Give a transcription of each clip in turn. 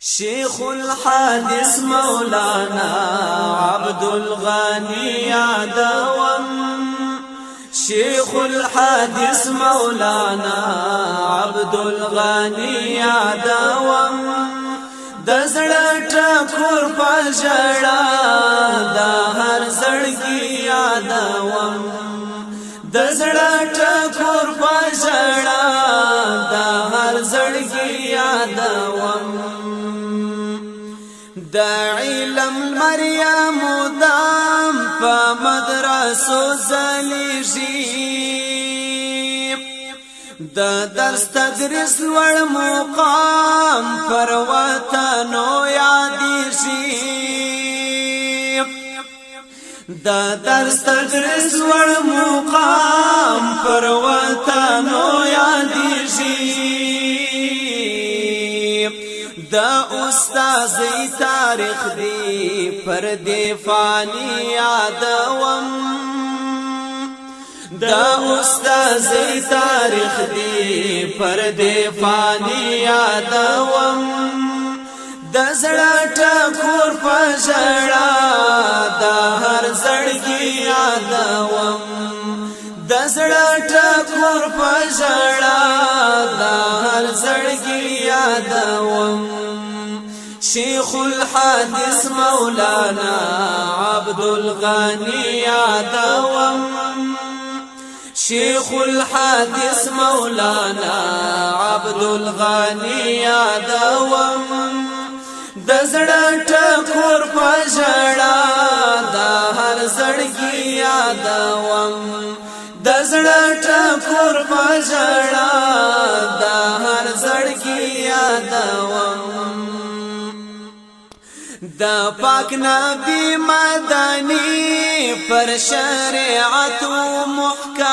شيخ الحادث مولانا عبد الغني عدوم شيخ الحادث مولانا عبد الغني عدوم دزړه ټکور پژړا د هر زړګي یادوم دزړه ټکور پژړا د هر زړګي یادوم د علم مریم دام په مدرسو زلیږي د درس تدریس لوړ مقام پر وطنو یادېږي د درس تدریس لوړ مقام پر وطنو یادېږي دا استاد تاریخ دی پر دی فانی یادوم دا استاد تاریخ دی پر دی فانی یادوم د زړه ټکور پژړا د هر زړګي یادوم د زړه ټکور پژړا د هر زړګي یادوم شيخ الحادث مولانا عبد الغني عدوم شيخ الحادث مولانا عبد الغني عدوم دزړه ټکور پژړا د هر زړګي یادوم دزړه ټکور پژړا د هر زړګي یادوم دا پاک نبی مدنی پر شریعت محکم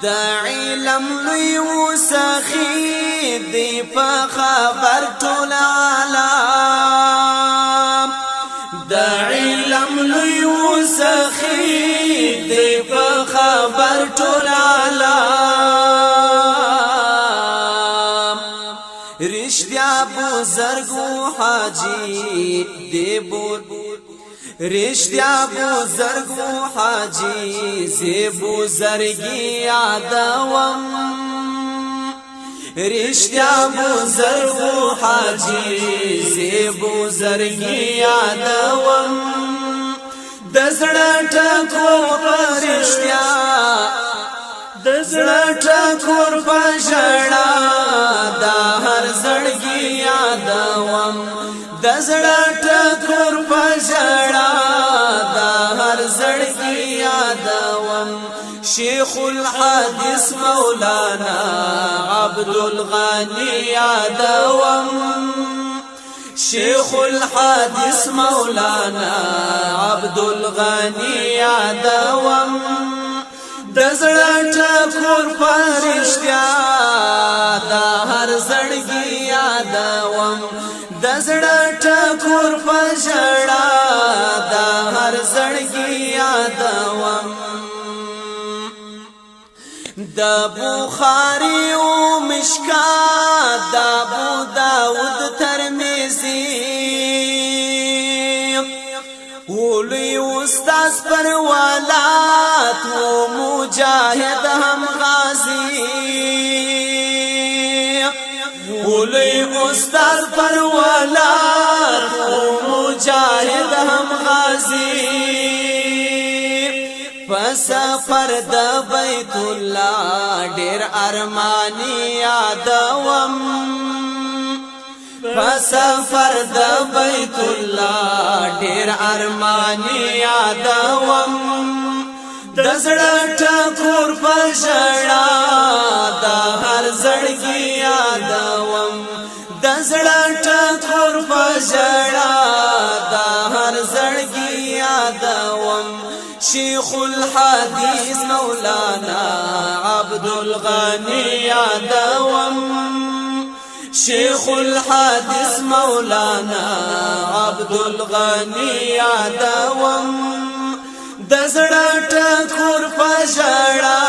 دا علم لوی وسخی دی په خبر ټول عالم دا علم لوی وسخی دی په خبر ټول عالم رشتیا بزرگو حاجی دیبود رشتیا بزرگو حاجی زیبو زرگی یادوم رشتیا بزرگو حاجی زیبو زرگی یادوم دزړه ټکور رشتیا دزړه ټکور پژړا د هر زړګي یادوم دزړه ټکور پژړا د هر زړګي یادوم شيخ الحادث مولانا عبد الغني یادوم شيخ الحادث مولانا عبد الغني یادوم دزړه ټکور پرشتیا د هر زړګي یادوم دزړه ټکور پژړا د هر زړګي یادوم د بخاری او مشکات د ابو داود ترمذی ولي استاد پر ولات و مجاهد هم غازی ولي استاد پر ولات و مجاهد هم غازی فسفر د بیت الله ډیر ارمانی یادوم فسفر د بیت الله ډیر ارمانی یادوم دزړه ټکور پژړا د هر زړګي یادوم دزړه ټکور پژړا د هر زړګي یادوم شيخ الحديث مولانا عبد الغني یادوم شيخ الحادث مولانا عبد الغني یادوم دزړه ټکور پژړا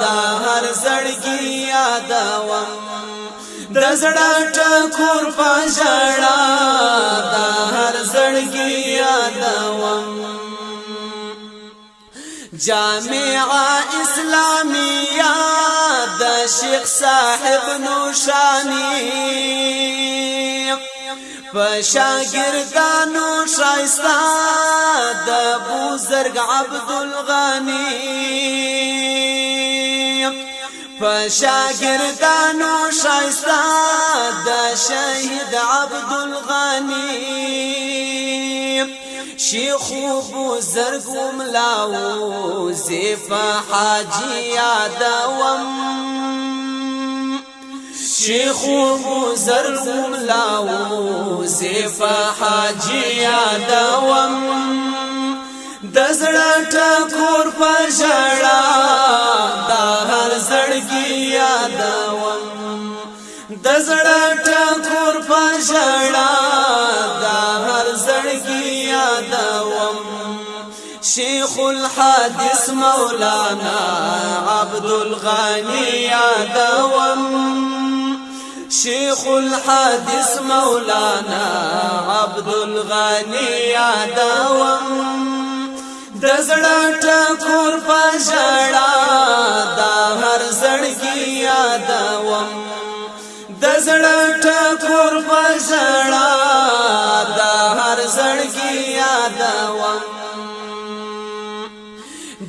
د هر زړګي یادوم د زړه ټکور په ژړا د هر زړګي یادوم جامعه اسلامیه د شیخ صاحب نوشانی په شاګردانو شایسته د بوزرګ عبدالغنی په شاګردانو شایسته د شهید عبدالغنی شیخ بوزرګ ملاو زیفا حاجی یادوم شیخ بوزرګ ملاو زیفا حاجی یادوم د زړه ټکور په ژړا د هر زړګي یادوم د زړه ټکور په ژړا د هر زړګي یادوم شیخ الحدیث مولانا عبدالغنی یادوم شیخ الحدیث مولانا عبدالغنی یادوم د زړه ټکور په ژړا د هر زړګي یادوم د زړه ټکور په ژړا د هر زړګي یادوم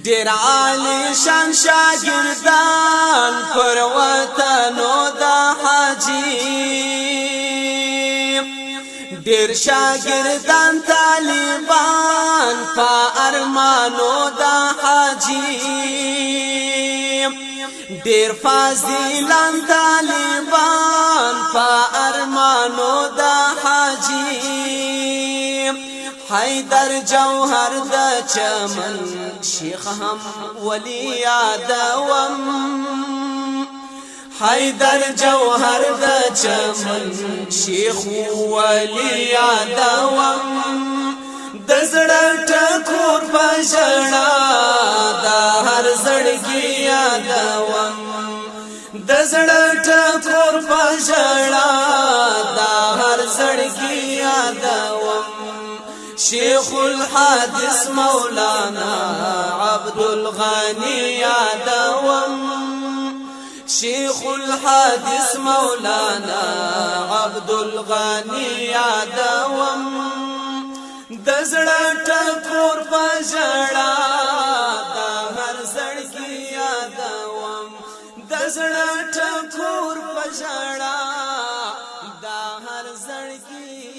ډېر عالی شان شاګردان پر وطنو د حاجی ډېر شاګردان طالبان په ارمانو د حاجی ډېر فاضلان طالبان په ارمانو د حاجی حیدر جوهر د چمن شیخ هم ولی یادوم حیدر جوهر د چمن شیخ ولی یادوم د زړه ټکور په ژړا د هر زړګي یادوم د زړه ټکور په ژړا د هر زړګي یادوم شیخ الحدیث مولانا عبدالغنی یادوم شیخ الحدیث مولانا عبدالغنی یادوم د زړه ټکور په ژړا د هر زړګي یادوم د زړه ټکور په ژړا د هر زړګي